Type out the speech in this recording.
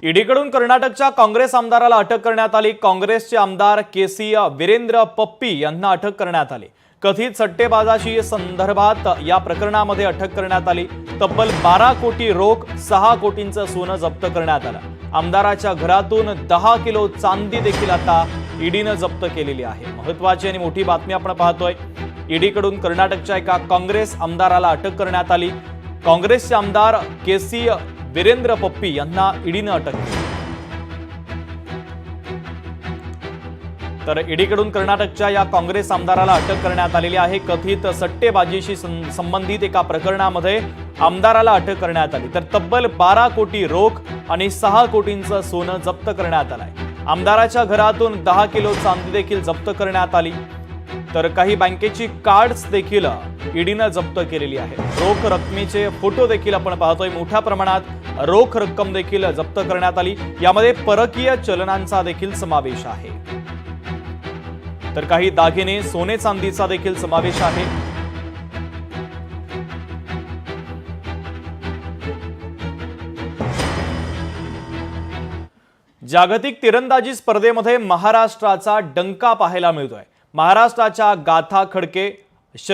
ईडीकडून कर्नाटकच्या काँग्रेस आमदाराला अटक करण्यात आली। काँग्रेसचे आमदार केसी वीरेंद्र पप्पी यांना अटक करण्यात आली। कथित सट्टेबाजाशी संदर्भात या प्रकरणामध्ये अटक करण्यात आली। तब्बल 12 कोटी रोख 6 कोटींचं सोनं जप्त करण्यात आलं। आमदाराच्या घरातून 10 किलो चांदी देखील आता ईडीने जप्त केलेली आहे। महत्त्वाची आणि मोठी बातमी आपण पाहतोय। ईडीकडून कर्नाटकच्या एका काँग्रेस आमदाराला अटक करण्यात आली। काँग्रेसचे आमदार केसी वीरेंद्र पप्पी यांना ईडीने अटक केली। तर ईडीकडून कर्नाटकच्या या काँग्रेस आमदाराला अटक करण्यात आलेली आहे। कथित सट्टेबाजीशी संबंधित एका प्रकरणामध्ये आमदाराला अटक करण्यात आली। तर तब्बल 12 कोटी रोख आणि 6 कोटींचं सोनं जप्त करण्यात आलंय। आमदाराच्या घरातून 10 किलो चांदी देखील जप्त करण्यात आली। तर काही बँकेची कार्ड्स देखील ईडीने जप्त केलेली आहे। रोख रकमेचे फोटो देखील आपण पाहतोय। मोठ्या प्रमाणात रोख रक्कम देखील जप्त करण्यात आली। यामध्ये परकीय चलनांचा देखील समावेश आहे। तर काही दागिने सोने चांदीचा देखील समावेश आहे। जागतिक तिरंदाजी स्पर्धेमध्ये महाराष्ट्राचा डंका पाहायला मिळतोय। महाराष्ट्राच्या गाथा खडके